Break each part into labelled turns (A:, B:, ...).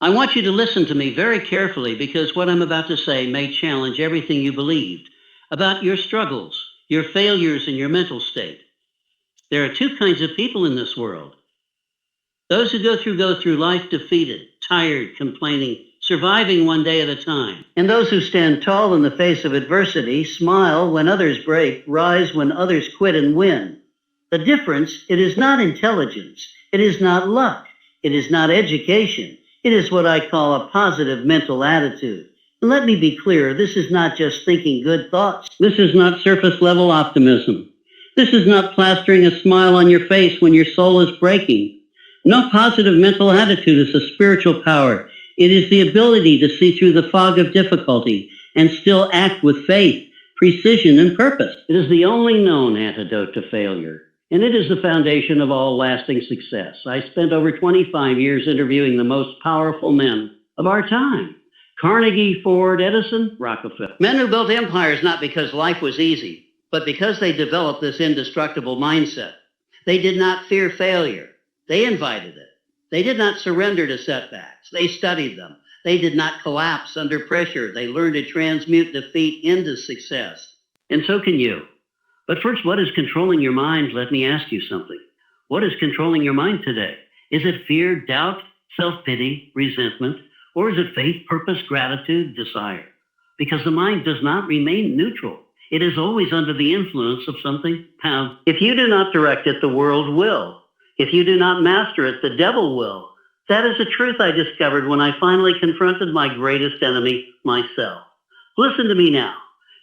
A: I want you to listen to me very carefully because what I'm about to say may challenge everything you believed about your struggles, your failures, and your mental state. There are two kinds of people in this world. Those who go through life defeated, tired, complaining, surviving one day at a time. And those who stand tall in the face of adversity, smile when others break, rise when others quit and win. The difference, it is not intelligence. It is not luck. It is not education. It is what I call a positive mental attitude. And let me be clear, this is not just thinking good thoughts. This is not surface level optimism. This is not plastering a smile on your face when your soul is breaking. No, positive mental attitude is a spiritual power. It is the ability to see through the fog of difficulty and still act with faith, precision, and purpose. It is the only known antidote to failure, and it is the foundation of all lasting success. I spent over 25 years interviewing the most powerful men of our time. Carnegie, Ford, Edison, Rockefeller. Men who built empires not because life was easy, but because they developed this indestructible mindset. They did not fear failure. They invited it. They did not surrender to setbacks. They studied them. They did not collapse under pressure. They learned to transmute defeat into success. And so can you. But first, what is controlling your mind? Let me ask you something. What is controlling your mind today? Is it fear, doubt, self-pity, resentment? Or is it faith, purpose, gratitude, desire? Because the mind does not remain neutral. It is always under the influence of something. If you do not direct it, the world will. If you do not master it, the devil will. That is a truth I discovered when I finally confronted my greatest enemy, myself. Listen to me now.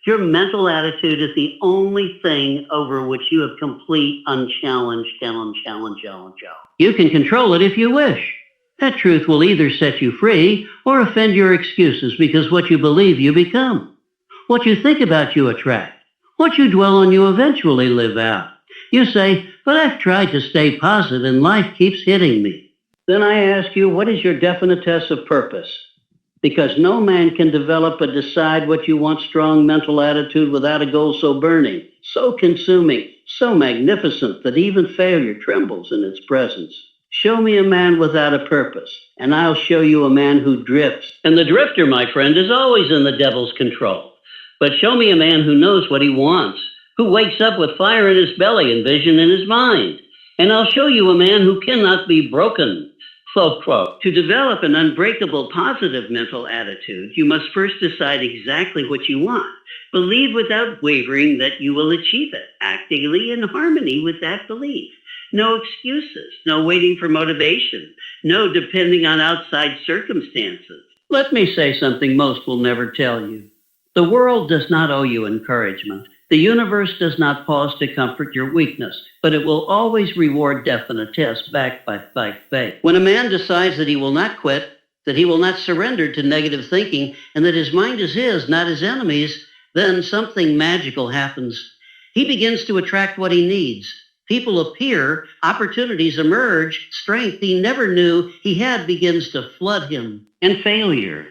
A: Your mental attitude is the only thing over which you have complete, unchallenged, challenge. You can control it if you wish. That truth will either set you free or offend your excuses because what you believe you become. What you think about you attract. What you dwell on you eventually live out. You say, but I've tried to stay positive and life keeps hitting me. Then I ask you, what is your definite test of purpose? Because no man can develop or decide what you want strong mental attitude without a goal so burning, so consuming, so magnificent that even failure trembles in its presence. Show me a man without a purpose, and I'll show you a man who drifts. And the drifter, my friend, is always in the devil's control. But show me a man who knows what he wants, who wakes up with fire in his belly and vision in his mind. And I'll show you a man who cannot be broken. So, quote, to develop an unbreakable positive mental attitude, you must first decide exactly what you want. Believe without wavering that you will achieve it, acting in harmony with that belief. No excuses, no waiting for motivation, no depending on outside circumstances. Let me say something most will never tell you. The world does not owe you encouragement. The universe does not pause to comfort your weakness, but it will always reward definite tests backed by faith. When a man decides that he will not quit, that he will not surrender to negative thinking, and that his mind is his, not his enemy's, then something magical happens. He begins to attract what he needs. People appear, opportunities emerge, strength he never knew he had begins to flood him. And failure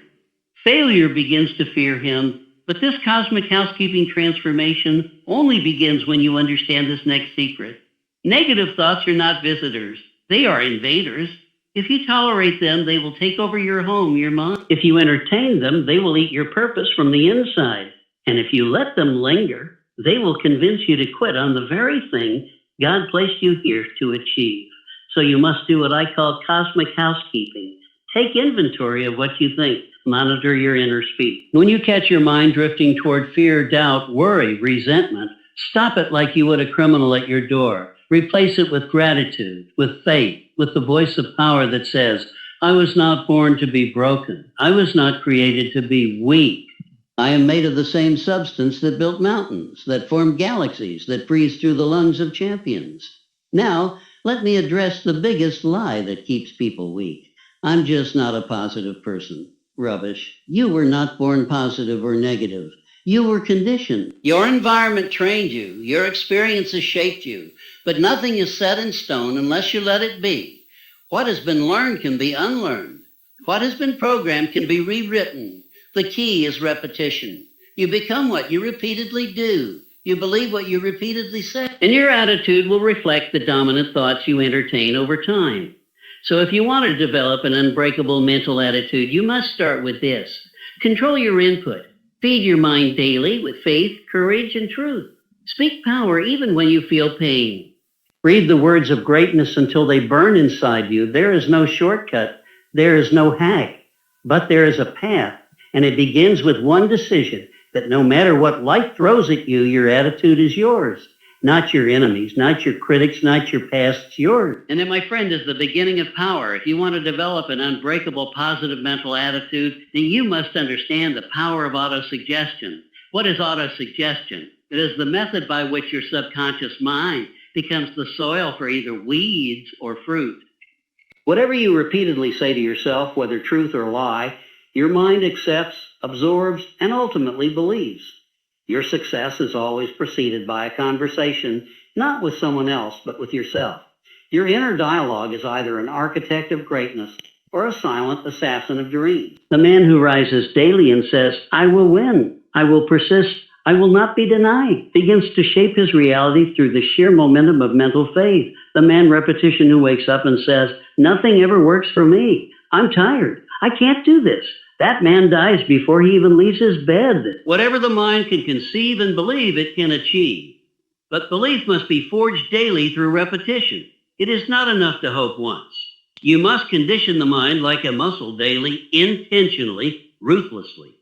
A: begins to fear him. But this cosmic housekeeping transformation only begins when you understand this next secret. Negative thoughts are not visitors. They are invaders. If you tolerate them, they will take over your home, your mind. If you entertain them, they will eat your purpose from the inside. And if you let them linger, they will convince you to quit on the very thing God placed you here to achieve. So you must do what I call cosmic housekeeping. Take inventory of what you think. Monitor your inner speech. When you catch your mind drifting toward fear, doubt, worry, resentment, stop it like you would a criminal at your door. Replace it with gratitude, with faith, with the voice of power that says, I was not born to be broken. I was not created to be weak. I am made of the same substance that built mountains, that formed galaxies, that breathes through the lungs of champions. Now, let me address the biggest lie that keeps people weak. I'm just not a positive person. Rubbish. You were not born positive or negative. You were conditioned. Your environment trained you. Your experiences shaped you. But nothing is set in stone unless you let it be. What has been learned can be unlearned. What has been programmed can be rewritten. The key is repetition. You become what you repeatedly do. You believe what you repeatedly say. And your attitude will reflect the dominant thoughts you entertain over time. So if you want to develop an unbreakable mental attitude, you must start with this. Control your input. Feed your mind daily with faith, courage, and truth. Speak power even when you feel pain. Read the words of greatness until they burn inside you. There is no shortcut. There is no hack. But there is a path, and it begins with one decision, that no matter what life throws at you, your attitude is yours. Not your enemies, not your critics, not your past, it's yours. And then, my friend, is the beginning of power. If you want to develop an unbreakable positive mental attitude, then you must understand the power of autosuggestion. What is autosuggestion? It is the method by which your subconscious mind becomes the soil for either weeds or fruit. Whatever you repeatedly say to yourself, whether truth or lie, your mind accepts, absorbs, and ultimately believes. Your success is always preceded by a conversation, not with someone else, but with yourself. Your inner dialogue is either an architect of greatness or a silent assassin of dreams. The man who rises daily and says, I will win, I will persist, I will not be denied, begins to shape his reality through the sheer momentum of mental faith. The man repetition who wakes up and says, nothing ever works for me, I'm tired, I can't do this. That man dies before he even leaves his bed. Whatever the mind can conceive and believe, it can achieve. But belief must be forged daily through repetition. It is not enough to hope once. You must condition the mind like a muscle daily, intentionally, ruthlessly.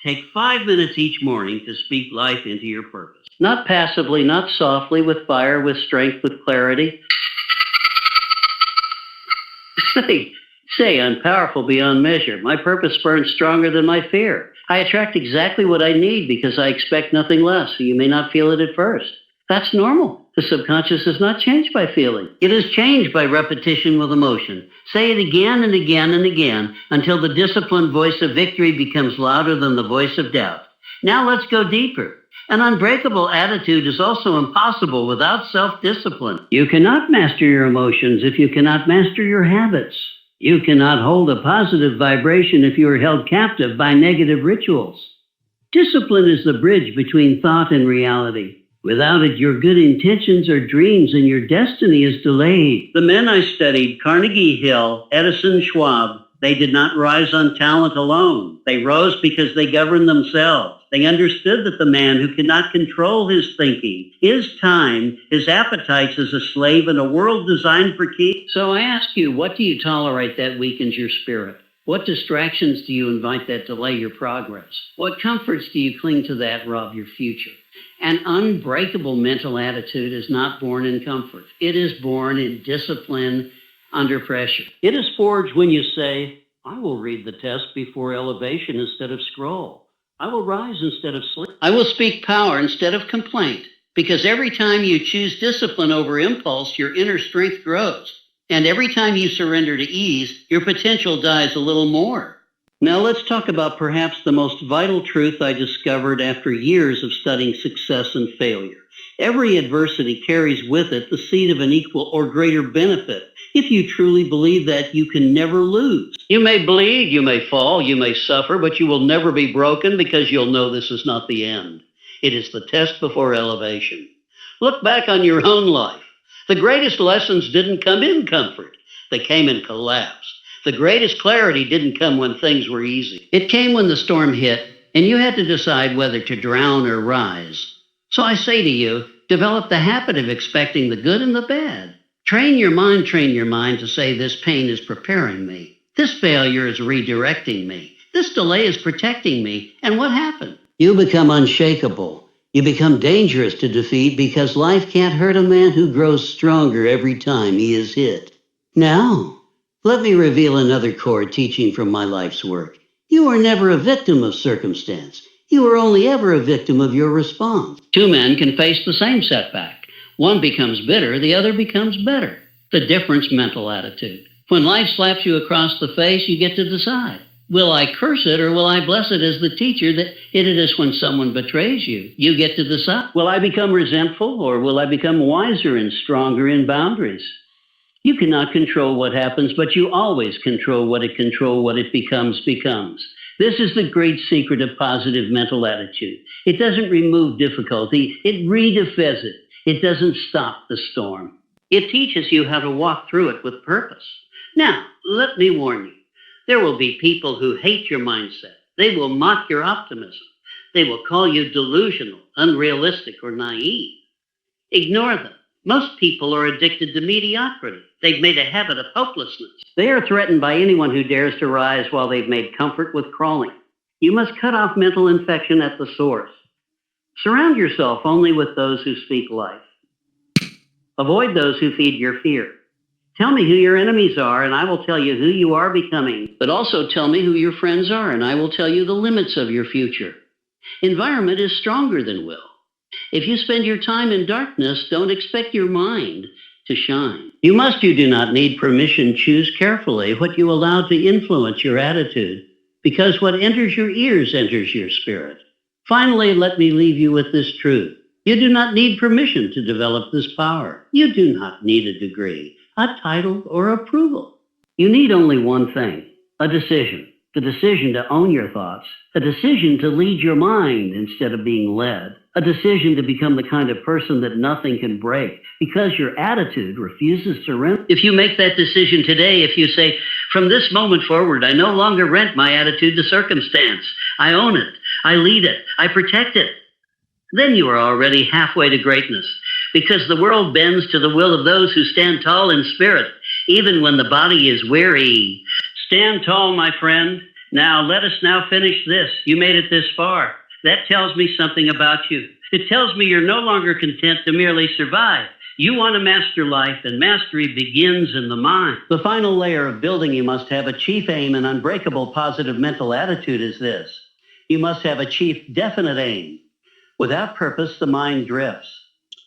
A: Take 5 minutes each morning to speak life into your purpose. Not passively, not softly, with fire, with strength, with clarity. Say, I'm powerful beyond measure. My purpose burns stronger than my fear. I attract exactly what I need because I expect nothing less. So you may not feel it at first. That's normal. The subconscious is not changed by feeling. It is changed by repetition with emotion. Say it again and again and again until the disciplined voice of victory becomes louder than the voice of doubt. Now let's go deeper. An unbreakable attitude is also impossible without self-discipline. You cannot master your emotions if you cannot master your habits. You cannot hold a positive vibration if you are held captive by negative rituals. Discipline is the bridge between thought and reality. Without it, your good intentions are dreams and your destiny is delayed. The men I studied, Carnegie Hill, Edison, Schwab, they did not rise on talent alone. They rose because they governed themselves. They understood that the man who cannot control his thinking, his time, his appetites is a slave in a world designed for keep. So I ask you, what do you tolerate that weakens your spirit? What distractions do you invite that delay your progress? What comforts do you cling to that rob your future? An unbreakable mental attitude is not born in comfort. It is born in discipline under pressure. It is forged when you say, I will read the test before elevation instead of scroll. I will rise instead of sleep. I will speak power instead of complaint. Because every time you choose discipline over impulse, your inner strength grows. And every time you surrender to ease, your potential dies a little more. Now let's talk about perhaps the most vital truth I discovered after years of studying success and failure. Every adversity carries with it the seed of an equal or greater benefit. If you truly believe that, you can never lose. You may bleed, you may fall, you may suffer, but you will never be broken because you'll know this is not the end. It is the test before elevation. Look back on your own life. The greatest lessons didn't come in comfort. They came in collapse. The greatest clarity didn't come when things were easy. It came when the storm hit, and you had to decide whether to drown or rise. So I say to you, develop the habit of expecting the good and the bad. Train your mind to say this pain is preparing me. This failure is redirecting me. This delay is protecting me. And what happened? You become unshakable. You become dangerous to defeat because life can't hurt a man who grows stronger every time he is hit. Now, let me reveal another core teaching from my life's work. You are never a victim of circumstance. You are only ever a victim of your response. Two men can face the same setback. One becomes bitter, the other becomes better. The difference, mental attitude. When life slaps you across the face, you get to decide. Will I curse it or will I bless it as the teacher that it is when someone betrays you? You get to decide. Will I become resentful or will I become wiser and stronger in boundaries? You cannot control what happens, but you always control what it becomes. This is the great secret of positive mental attitude. It doesn't remove difficulty, it redefines it. It doesn't stop the storm. It teaches you how to walk through it with purpose. Now, let me warn you. There will be people who hate your mindset. They will mock your optimism. They will call you delusional, unrealistic, or naive. Ignore them. Most people are addicted to mediocrity. They've made a habit of hopelessness. They are threatened by anyone who dares to rise while they've made comfort with crawling. You must cut off mental infection at the source. Surround yourself only with those who speak life. Avoid those who feed your fear. Tell me who your enemies are, and I will tell you who you are becoming. But also tell me who your friends are, and I will tell you the limits of your future. Environment is stronger than will. If you spend your time in darkness, don't expect your mind to shine. You do not need permission. Choose carefully what you allow to influence your attitude, because what enters your ears enters your spirit. Finally, let me leave you with this truth. You do not need permission to develop this power. You do not need a degree, a title, or approval. You need only one thing, a decision. The decision to own your thoughts, a decision to lead your mind instead of being led, a decision to become the kind of person that nothing can break because your attitude refuses to rent. If you make that decision today, if you say, from this moment forward, I no longer rent my attitude to circumstance. I own it. I lead it. I protect it. Then you are already halfway to greatness, because the world bends to the will of those who stand tall in spirit, even when the body is weary. Stand tall, my friend. Now, let us now finish this. You made it this far. That tells me something about you. It tells me you're no longer content to merely survive. You want to master life, and mastery begins in the mind. The final layer of building you must have a chief aim and unbreakable positive mental attitude is this. You must have a chief definite aim. Without purpose, the mind drifts.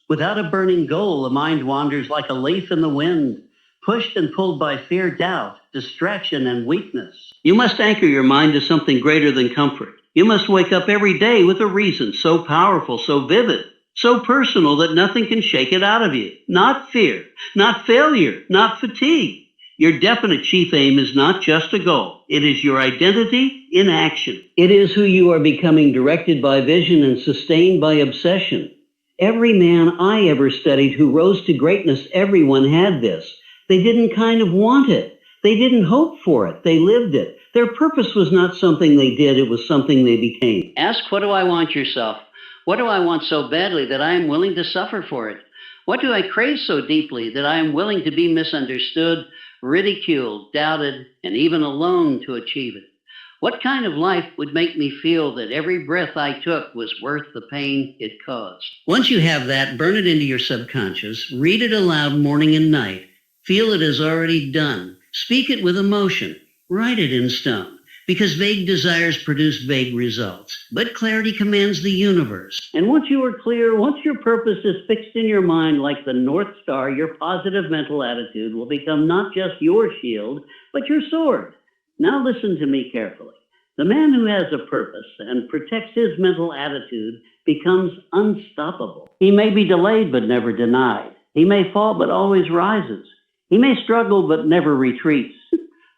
A: Without a burning goal, the mind wanders like a leaf in the wind, pushed and pulled by fear, doubt, distraction, and weakness. You must anchor your mind to something greater than comfort. You must wake up every day with a reason so powerful, so vivid, so personal that nothing can shake it out of you. Not fear, not failure, not fatigue. Your definite chief aim is not just a goal. It is your identity in action. It is who you are becoming, directed by vision and sustained by obsession. Every man I ever studied who rose to greatness, everyone had this. They didn't kind of want it. They didn't hope for it. They lived it. Their purpose was not something they did. It was something they became. Ask, what do I want yourself? What do I want so badly that I am willing to suffer for it? What do I crave so deeply that I am willing to be misunderstood, ridiculed, doubted, and even alone to achieve it? What kind of life would make me feel that every breath I took was worth the pain it caused? Once you have that, burn it into your subconscious, read it aloud morning and night. Feel it is already done. Speak it with emotion. Write it in stone, because vague desires produce vague results. But clarity commands the universe. And once you are clear, once your purpose is fixed in your mind like the North Star, your positive mental attitude will become not just your shield, but your sword. Now listen to me carefully. The man who has a purpose and protects his mental attitude becomes unstoppable. He may be delayed but never denied. He may fall but always rises. He may struggle but never retreats.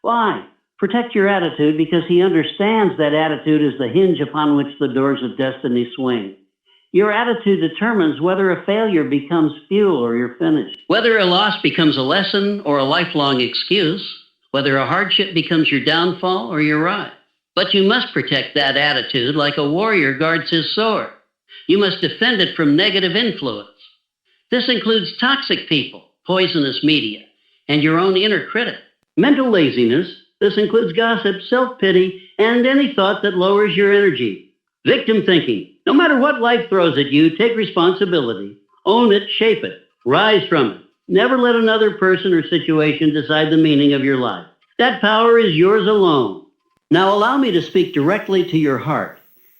A: Why? Protect your attitude, because he understands that attitude is the hinge upon which the doors of destiny swing. Your attitude determines whether a failure becomes fuel or you're finished. Whether a loss becomes a lesson or a lifelong excuse. Whether a hardship becomes your downfall or your rise. But you must protect that attitude like a warrior guards his sword. You must defend it from negative influence. This includes toxic people, poisonous media, and your own inner critic. Mental laziness. This includes gossip, self-pity, and any thought that lowers your energy. Victim thinking. No matter what life throws at you, take responsibility. Own it, shape it, rise from it. Never let another person or situation decide the meaning of your life. That power is yours alone. Now allow me to speak directly to your heart.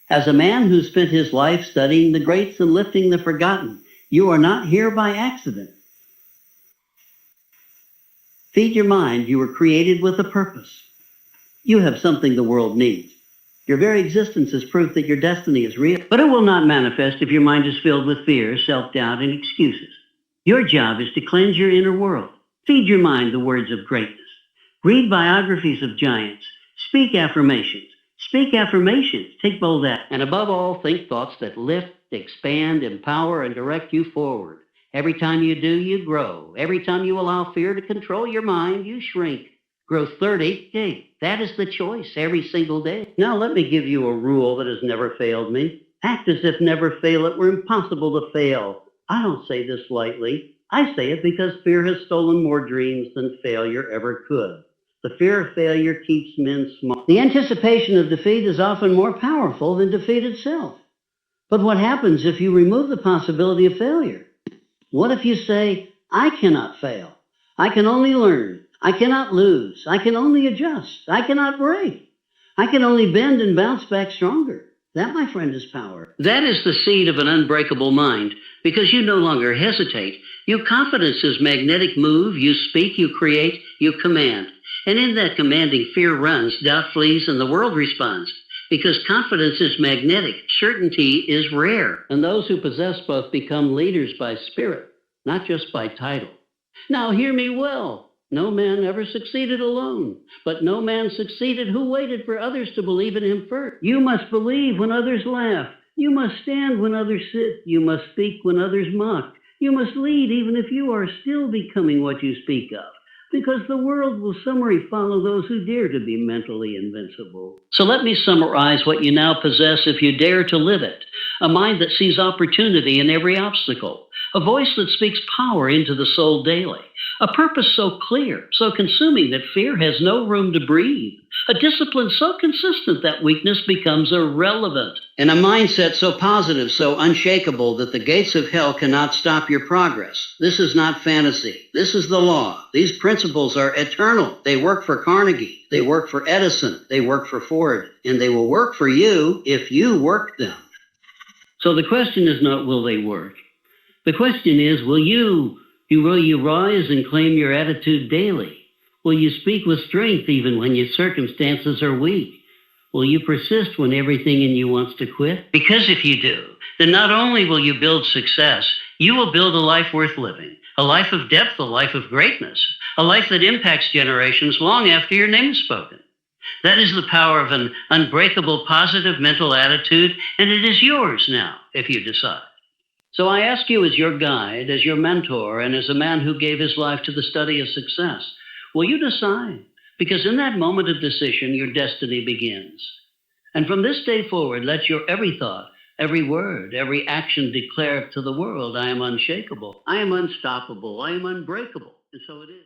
A: As a man who spent his life studying the greats and lifting the forgotten, you are not here by accident. Feed your mind. You were created with a purpose. You have something the world needs. Your very existence is proof that your destiny is real. But it will not manifest if your mind is filled with fear, self-doubt, and excuses. Your job is to cleanse your inner world. Feed your mind the words of greatness. Read biographies of giants. Speak affirmations. Speak affirmations. Take bold action. And above all, think thoughts that lift, expand, empower, and direct you forward. Every time you do, you grow. Every time you allow fear to control your mind, you shrink. Grow 30. Hey, that is the choice every single day. Now let me give you a rule that has never failed me. Act as if never fail it were impossible to fail. I don't say this lightly. I say it because fear has stolen more dreams than failure ever could. The fear of failure keeps men small. The anticipation of defeat is often more powerful than defeat itself. But what happens if you remove the possibility of failure? What if you say, I cannot fail. I can only learn. I cannot lose. I can only adjust. I cannot break. I can only bend and bounce back stronger. That, my friend, is power. That is the seed of an unbreakable mind, because you no longer hesitate. Your confidence is magnetic move. You speak, you create, you command. And in that commanding, fear runs, doubt flees, and the world responds. Because confidence is magnetic, certainty is rare. And those who possess both become leaders by spirit, not just by title. Now hear me well. No man ever succeeded alone, but no man succeeded who waited for others to believe in him first. You must believe when others laugh. You must stand when others sit. You must speak when others mock. You must lead even if you are still becoming what you speak of, because the world will summary follow those who dare to be mentally invincible. So let me summarize what you now possess if you dare to live it. A mind that sees opportunity in every obstacle. A voice that speaks power into the soul daily. A purpose so clear, so consuming that fear has no room to breathe. A discipline so consistent that weakness becomes irrelevant. And a mindset so positive, so unshakable that the gates of hell cannot stop your progress. This is not fantasy. This is the law. These principles are eternal. They work for Carnegie. They work for Edison. They work for Ford. And they will work for you if you work them. So the question is not will they work? The question is, will you rise and claim your attitude daily? Will you speak with strength even when your circumstances are weak? Will you persist when everything in you wants to quit? Because if you do, then not only will you build success, you will build a life worth living, a life of depth, a life of greatness, a life that impacts generations long after your name is spoken. That is the power of an unbreakable positive mental attitude, and it is yours now if you decide. So I ask you as your guide, as your mentor, and as a man who gave his life to the study of success, will you decide? Because in that moment of decision, your destiny begins. And from this day forward, let your every thought, every word, every action declare to the world, I am unshakable, I am unstoppable, I am unbreakable. And so it is.